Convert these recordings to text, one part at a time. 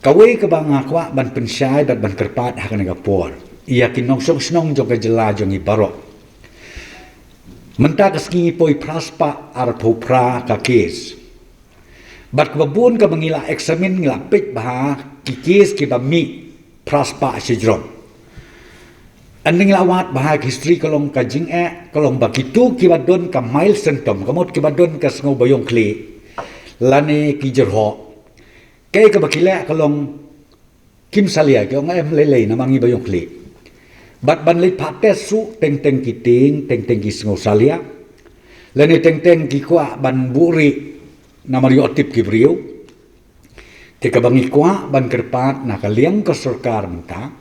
Kawai ke bang akwa ban pensyai dat ban kerpat hakan ngapor. Ia kinong snong jong ke jela jong ibarok. Menta keski poi praspa ar pra ka kes. Bat kebabun ke mengila eksamen ngila pek bah ki kes ki bami praspa sejrom. Anding lawat bah history kolong ka jing kolong bakitu ki badon ka milestone tom kamot ki badon ka sngo bayong kle. Lane ki jerho. Kaya kabakila kalong Kim Salia kaya nga lelay na mangi bayong kli. Bat banlit pates su teng-teng kiting, teng-teng kisngo salia. Lani teng-teng kikwa ban buri na mariotip kibriyo. Tika bangi kwa ban kerpat na kaliang kasurkar menta.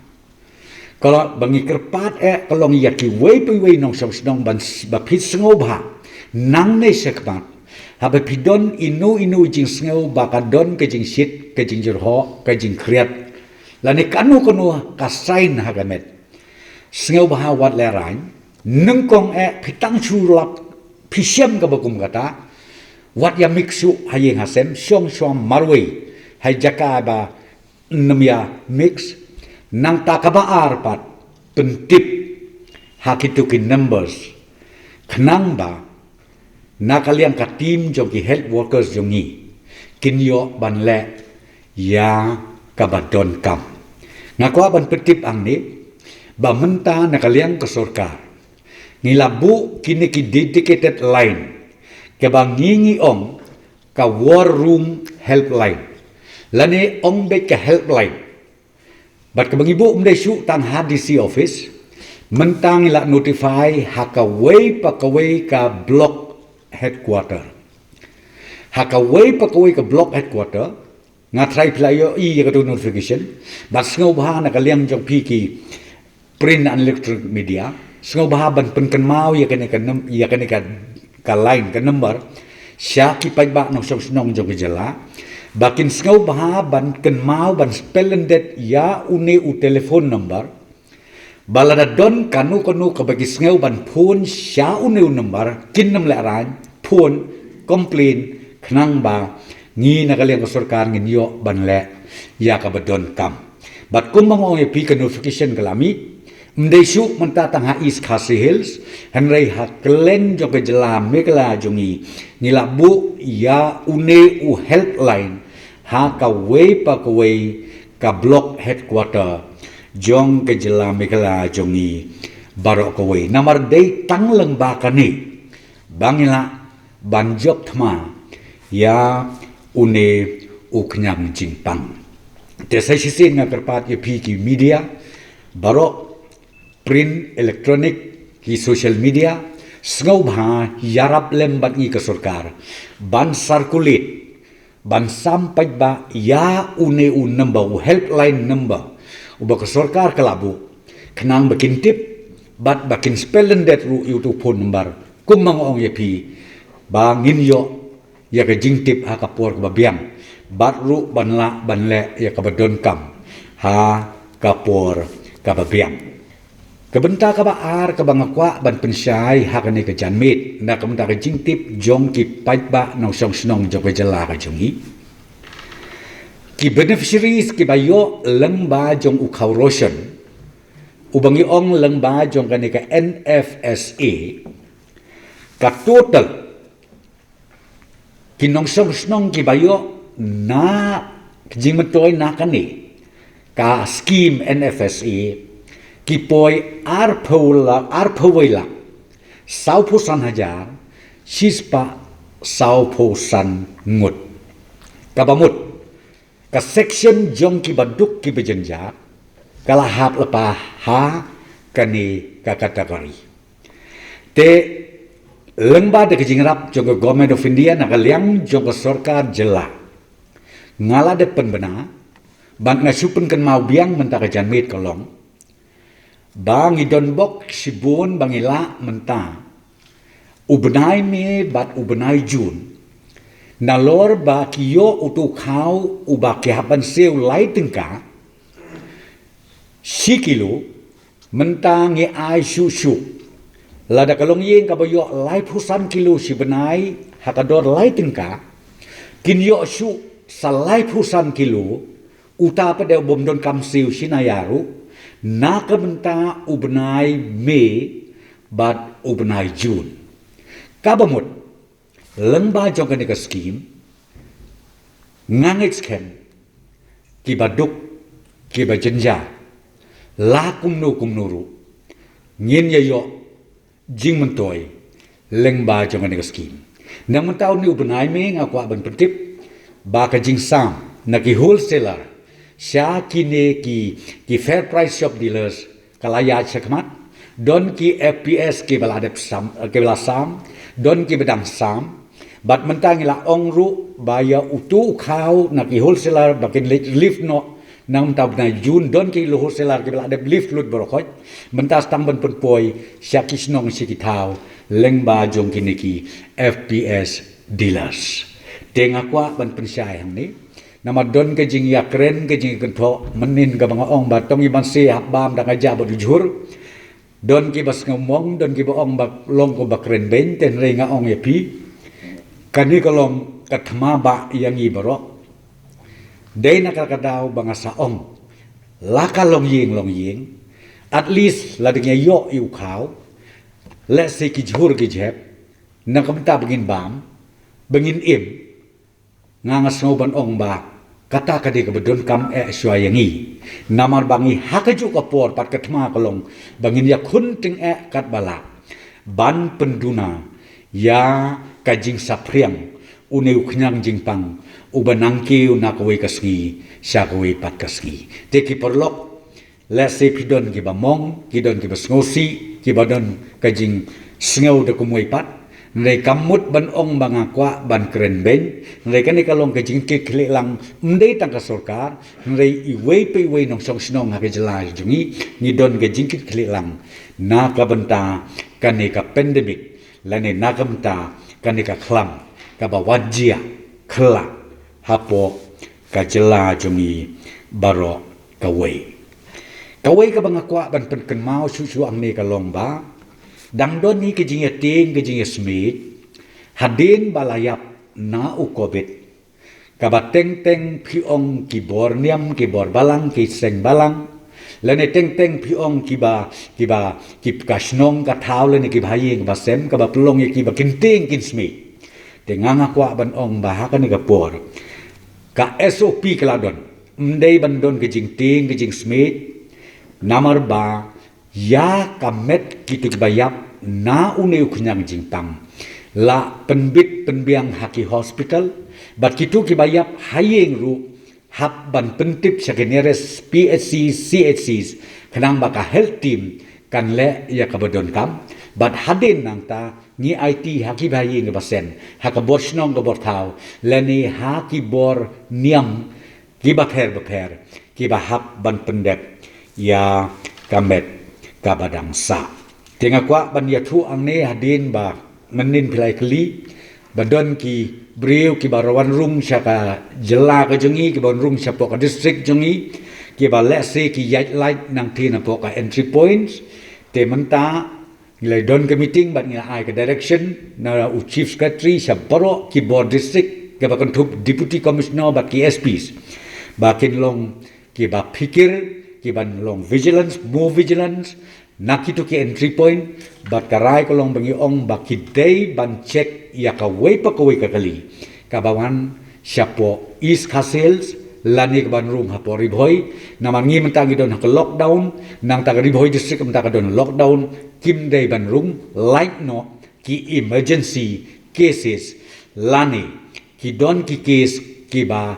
Kalau bangi kerpat kalong yaki way nong song ban bapit sngo ba. Nang ne sekmat. Habis pidon inu jing sengau bakadon ke jing sit ke jing jerho ke jing kriat lani kanu kasain hagamet sengau bahawat lerain nengkong pitang chulap pisiam ke bakum kata wat ya mixu hayeng hasem syong marwei hay jaka ba nemya mix nang takabaar pat pentip hakitukin numbers kenang ba nakaliang ka team jogi health workers jongi kinyo banle ya kabadon kam ngakwa ban petip ang ni ba menta nakaliang ka sorkar ngilabu kini ki dedicated line ke bangingi ong ka war room helpline lani ong be ka helpline bat ke bangibu umde su tang hadisi office mentang ila notify hakaway pakaway ka block headquarter. Hakaway pakaway ka block headquarter nga try playo ka notification but sngaw baha nakaliang jong piki print and electronic media sngaw baha ban penkenmau ya kani ka line ka number siya kipay ba nong snong jong jela bakin sngaw baha ban kenmau ban spelling ya une u telephone number balada don kanu kabagi sngaw ban phone siya une u number kinnam leran phone complain khnang ba ngi nakaliang sarkar nginyo banle ya kabadon kam bat kumang ong pi ka notification kalami mdesu mentatang ha East Khasi Hills henry haklen jo ke jela megla jongi nilabu ya une u helpline ha ka way pa ka way ka block headquarter jong ke jela megla jongi barok ka way namar day tanglang ba kani bangila banjop thma ya une uknyam jingpang desa sisin nga kerpat ye pi ki media barok print electronic ki social media sngaw bha yarap lembat ngi ka sarkar ban circulate ban sampai ba ya une un number helpline number uba ka sarkar kalabu kenang bakin tip bat bakin spellen that ru youtube phone number kumang ong ye pi bangin yo ya ka jingtip ha kapor ka babiang batru banla banle ya ka badon kam ha kapor ka babiang kabenta ka baar ka bangakwa ban pensyai ha ka ni ka janmit na kabenta ka jingtip jong ki paitba no song snong jong ka jela ka jongi ki beneficiaries ki bayo lengba jong ukhaw roshan ubangi ong lengba jong ka ni ka NFSA ka total kinong snong ki bayo na jing metoy na kani ka scheme NFSA ki poy arpawila 1,000 sispa 1,000 ngut kabamut ka section jong ki baduk ki bejenja kalahap lepa ha kani ka kategori te lengba de kijingrap jong government of India nakaliang jong sarkar jela ngala de penbena bang ngasupen kan mau biang mentaka janmit kolong bang idon bok sibun bangila menta ubenai me bat ubenai jun nalor ba kiyo utu kau uba kihapan seu lai tengka sikilo menta nge ai susu lada kalong yin kabayo lai pusan kilo si benai hakador lai tengka kinyo su sa lai pusan kilo uta pada bom don kam siu sinayaru na kabenta ubnai Mei bat ubnai June kabamut lengba jongkan ka scheme ngangit skem kibaduk kibajenja la kumnuru ngin yayo jing mentoy lengba jongkan ka scheme nang mentau ni ubnai Mei ngakwa ban pentip ba ka jing sam na ki wholesaler sya kine ki fair price shop dealers kalaya chakmat don ki FPS ki baladep sam ke sam don ki bedang sam bat mentang ila ongru baya utu khau na ki wholesaler bakin lift no nang tab na Jun don ki wholesaler ki baladep lift lut borokoj mentas tang ban penpoi sya kisnong sikitau lengba jong kini ki FPS dealers tengakwa ban pensyai hang ni nama don ke jing ya keren ke jing kentho menin ke bang ong batong iban se habam dak aja bodujur don ki bas ngomong don ki ong bak long ko bak keren ben ten re nga ong ya pi kani kolong kathma ba yang i borok dei nakal kadau bangasa ong laka long ying at least la ding yo yu khau let's say ki jhur ki jep nakamta begin bam begin im ngangas ngoban ong ba kata kadi ke bedon kam swayangi namar bangi hakaju kapor pat katma kolong bangin ya kunting kat bala ban penduna ya kajing sapriang uneu knyang jingpang ubanangki unakwe kasgi syakwe pat kasgi teki perlok lese pidon ki bamong kidon ki basngosi ki badon kajing sngau de kumoi pat Nai kamut ban ong bangakwa ban keren ben nai kan ikalong ke jingke kle lang mdei tang ka sarkar nai iwei pe iwei nong song snong ha ke jela jungi ni don ke jingke kle lang na ka benta kan ka pandemic lane na ka benta kan ka khlam ka ba wajia khla hapo ka jela jungi baro ka wei ka bangakwa ban pen kan mau su ang ne ka long ba dang don ni ke jing ting ke jing smith hadin balayap na u covid kabateng teng piong ki bor niam ki bor balang ki seng balang lene teng pi ong ki kasnong ka thau lene ki bhayeng ba sem ka ba plong ki ba kinting kin smith tenganga kwa ban ong ba ha ka ni ka por ka SOP kladon mdei bandon ke jing ting ke jing smith namar ba ya kamet kitu bayap na uneu knyang jingtang la penbit penbiang haki hospital bat kitu ki bayap hayeng ru hab ban pentip sageneres PHC CHCs kanang baka health team kan le ya kabadon kam bat hadin nang ta ni IT haki bayeng basen hakabor snong do borthau leni haki bor niam ki baper ki bahab ban pendep ya kamet kabadang sa tengah kwa ban ya thu ang ne hadin ba menin pilai keli badon ki breu ki barawan rung syaka jela ka jengi ki ban rung syapo ka district jengi ki ba lese ki yat light nang tina po ka entry points te menta nilai don ke meeting bat nila ai ka direction na u chief secretary syaparo ki board district ki ba kontup deputy commissioner ba ki SPs ba kin long ki ba pikir ki ban long vigilance more vigilance nakitu ki entry point bat karai ko long bangi ong baki day ban check ya ka wei pa ko wei ka kali kabawan syapo east castles lani ban room ha pori boy naman ngi mentangi don ha lockdown nang ta ri boy district mentak don lockdown kim day ban room light no ki emergency cases lani ki don ki case ki ba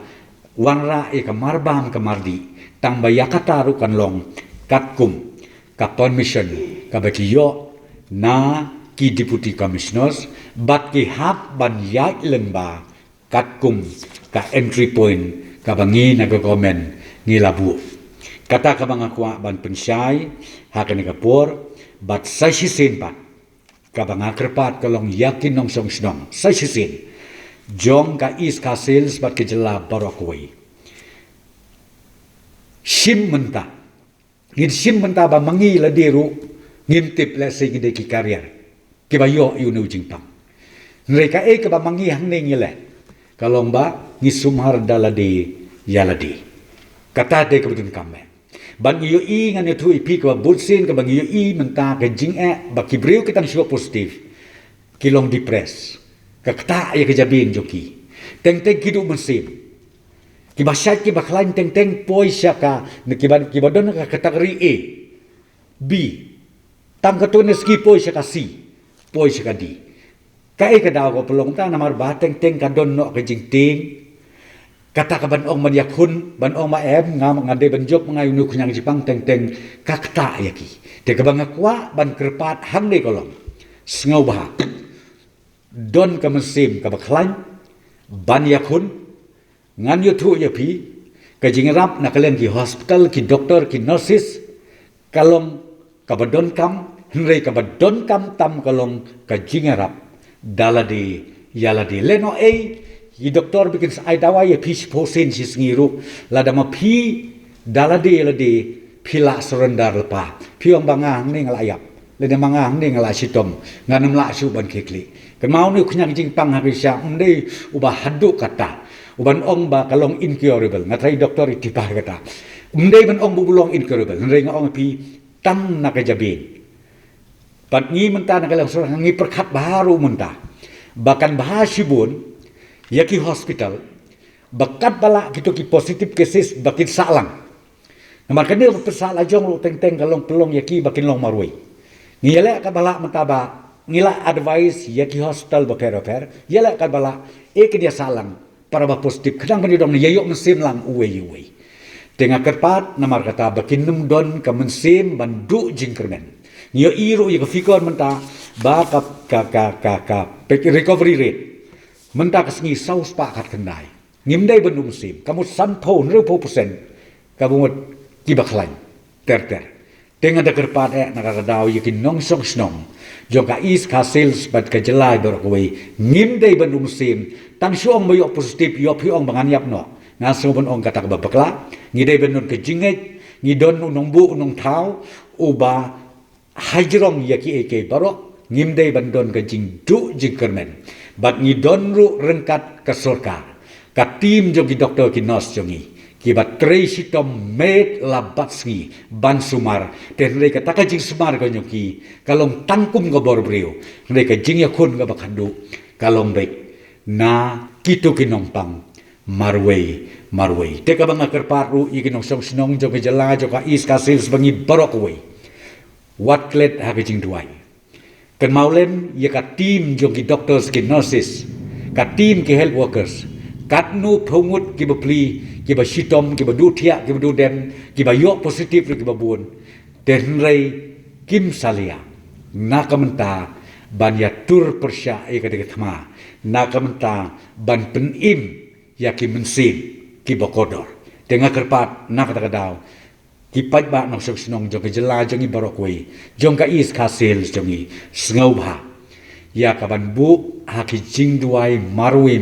wanra e ka marbam ka mardi tang bayakata ru kan long katkum ka permission ka batiyo na ki deputy commissioners bat ki hap ban yat lengba katkum ka entry point ka bangi na government ni labu kata ka bang akwa ban pensyai hakan ka por bat sa sisin pat ka bang akrpat ka long yakin nong song snong sa sisin jong ka east castles bat ke jela barokoi sim menta ngin sim menta ba mangi la deru ngin tip la sing de ki karier ke ba yo yu nu jingpang mereka ke ba mangi hang ne ngile kalong ba ngi sumhar dala de yala de kata de kabutun kamme ban iyo i ngan itu ipi ka butsin ka bang iyo i menta ka jing ba kibriu kitang sure positif kilong depres ka kata ya ka jabin joki teng kidu mesim kibasyat ki baklain teng poi syaka kibadon ka kategori A B tam katun ski poi syaka C poi syaka D kai ka daw ko pelong ta namar ba teng kadon no ka jing ting kata ka banong man yakun banong ma ngam ngade banjok ngayunu kunyang jipang teng kakta yaki te ka bangakwa ban kerpat hang de kolong sngau bah don ka mesim ka baklain ban yakun ngan yutu yapi ka jingrap na kalen ki hospital ki doktor ki nurses kalong ka badon kam henrei ka badon kam tam kalong ka jingrap daladi yaladi leno i doktor bikin ai dawa ya pi posen si ngiru lada ma pi daladi ladi pila surrender lepa pi ong bangang ni ngalayap lada mangang ni ngalai sitom nganam la su ban kekli kan mau ni kunyang jing pang habisya mdei ubah hadu kata uban ong ba kalong incurable ngatrai doktor itipah kata mdei ban ong bubulong incurable nrei ngong pi tam na kajabin pat ngi menta na kalang surah ngi perkat baru menta bahkan bahasibun yaki hospital bakat bala gitu ki positif cases bakin salang namar kan dia pesala jong lu teng kalong pelong yaki bakin long marui ngiyale ka bala mentaba ngila advice yaki hospital baper yala ka bala ke dia salang para ba positif kadang pendidong yayok mesin lang uwe tengah kerpat namar kata bakin nem don ka mensim bandu jingkermen ngiyo iru ya fikor menta ba ka recovery rate menta kesengi saus pakat kendai ngimdai benum sim kamu santo 100% kamu kibak lain ter dengan deker pada nakakadaw yakin nong snong jongka is kasils bad kajelai berkoi ngimdai benum sim tang suong moyo positif yo piong banganyap no ngasubon ong kata babakla ngidai benun kejinget ngidon unong bu unong tau uba hajrong yaki eke barok ngimdai bandon kejing du jingkermen bat ngidon ru rengkat ke surga ka tim jogi doktor ki nos jongi ki bat trei sitom med labatski ban sumar ten rei kata ka jing sumar ka nyoki kalong tangkum go bor breu rei ka jing yakun ga bakhandu kalong bek na kitu kinompang marwei te ka banga kerparu ikinong song snong jogi jala joka is kasil sebangi barok we wat klet ha ka jing duai kan maulen ya ka tim jong ki doctors ki nurses ka tim ki health workers kat nu phungut ki bapli ki ba sitom ki ba du thia ki ba du dem ki ba yo positif ki ba bun ten rei kim salia na kamenta ban ya tur persya e ka de thma na kamenta ban pen im ya ki mensin ki ba kodor tengah kerpat na kata kadaw kipat ba nang senong jong jela jong barokoi jong ka is kasil jongi sngau ba ya kaban bu haki jing duai marwe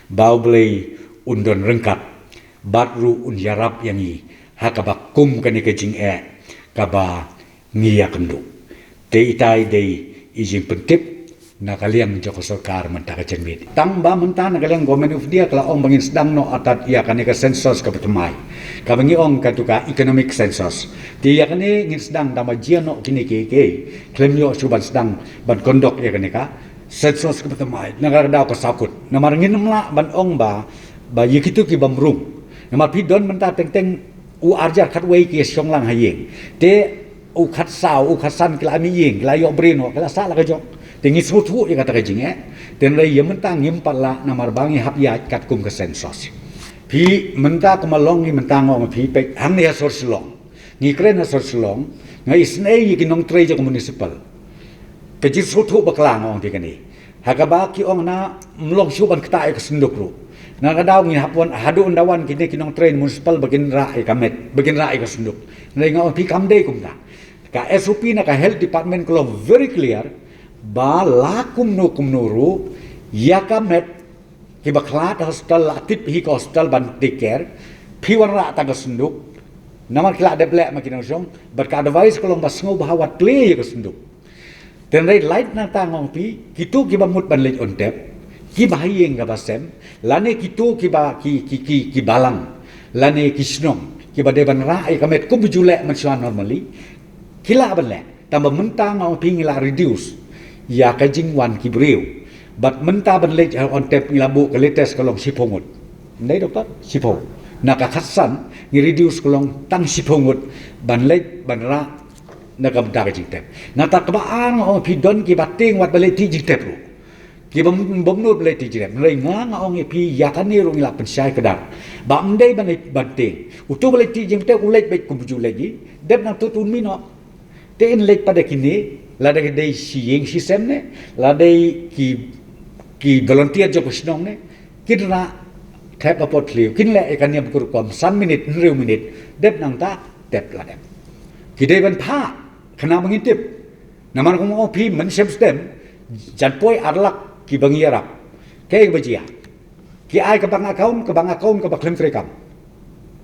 bau blei undon rengkat batru un yarap yangi hakaba kum kani ke jing kaba ngiya kendu te itai dei izin pentip na kalian joko sarkar mentaka cermit tamba mentana kalian government of dia kala ong bangin sedang no atat ia kani ke sensus ke betemai kabangi ong katuka economic census dia kani ngin sedang dama jian no kini ke klaim yo suban sedang ban kondok ya kani ka sensus ke betemai negara daw ka sakut namar ngin mla ban ong ba yikitu ki bamrung namar pidon menta teng u arjar khatwei ki songlang hayeng te u khat sao u khasan kila mi yeng kila yo brino kila sa la ka jok tinggi suatu yang kata kajing dan lagi yang mentang yang pala namar bangi hap ya kat kum ke sensos pi menta kemalong ni mentang ngong pi pek hang ni asor selong ni kren asor selong ngai isnei yi kinong trei jo municipal kejit suatu baklang ngong ti kani hakaba ki ong na mlong suban kta ke senduk ru na kadaw ngi hapon hadu undawan kini kinong train municipal bagin ra kamet bagin ra ke senduk ngai ngong pi kamdei kumta ka SOP na ka health department kalau very clear ba lakum nuru ya kamet ki baklat hospital latip hi hospital ban take care piwan ra ta senduk namar kila de blek makin song berka advice kalau bas ngau bahawa tle ya senduk dan rai light na ta ngong pi kitu ki bamut ban lej on tap ki bahayeng ga basem lane kitu ki ba ki balang lani kisnong ki bade ban ra ai kamet kum jule man swan normally kila ban le tambah mentang au pingila reduce ya ka jingwan ki breu but menta ban le on tap ngilabu ke latest kalong sipongut ndai doktor sipo naka khatsan ngi reduce kalong tang sipongut ban le ban ra naka da ka jingtep nata ka ba ang au pi don ki bating wat bale ti jingtep ru ki bom nut bale ti jingtep le nga ong pi ya kan ni ru ngila pensai kedar ba ndai ban banting utu bale ti jingtep ulek baik kumju lagi dep na tutun mi no te in lek pada kini lada dei sieng sistem ne lada ki volunteer jo kusnong ne kidra tap apot liu kin le ekan yang kur kom 3 minit 1 minit dep nang ta dep la dep ki dei ban pha khana mangintip naman ko mo pi man system jan poi arlak ki bangi arab ke bajia ki ai ka bang account ka baklem trekam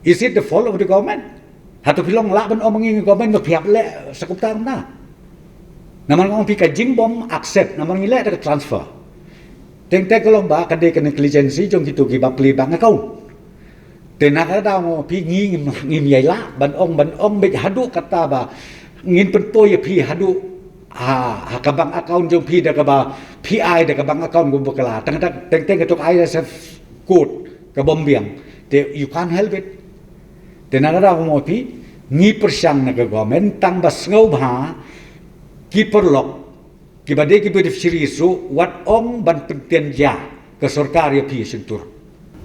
is it the fault of the government hatu pilong la ban omangi government no piap le sakup tang na naman ngong pika jing bom accept naman ngile ada transfer teng kolong ba kade kan intelligence jong kitu ki bapli bang account tenak ada mo pi ngim yai la ban ong be hadu kata ba ngin penpoy pi hadu ha ka bang account jong pi da ka ba pi ai da ka bang account gum bakala teng ketuk ai sa code ka bom biang you can't help it tenak ada mo pi ngi persang na ka government tang bas ngau ba ki perlok ki bade ki bade sirisu wat ong ban pentian ja ke sarkar ya pi sentur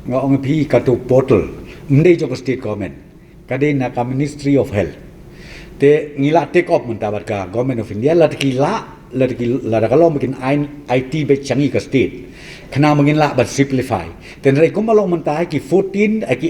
nga ong pi ka tu portal ndai jo state government kade na ka ministry of health te ngila take off mentabat ka government of india la kalau bikin IT be changi ka state kena mungkin la but simplify ten rai kumalong mentai ki 14 ki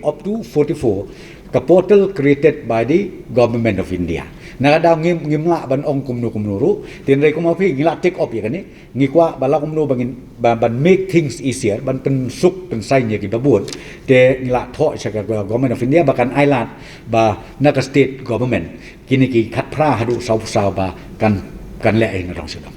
18 up to 44 ka portal created by the government of india nakadaw ngim la ban ong kumnu ru ten rai kumapi ngila take off ya kan ni ngikwa bala kumnu bangin ban make things easier ban pensuk pensai nya ki babut te ngila tho cha ka government of india bakan island ba na ka state government kini ki khat phra hadu sau ba kan le ai na rong sedong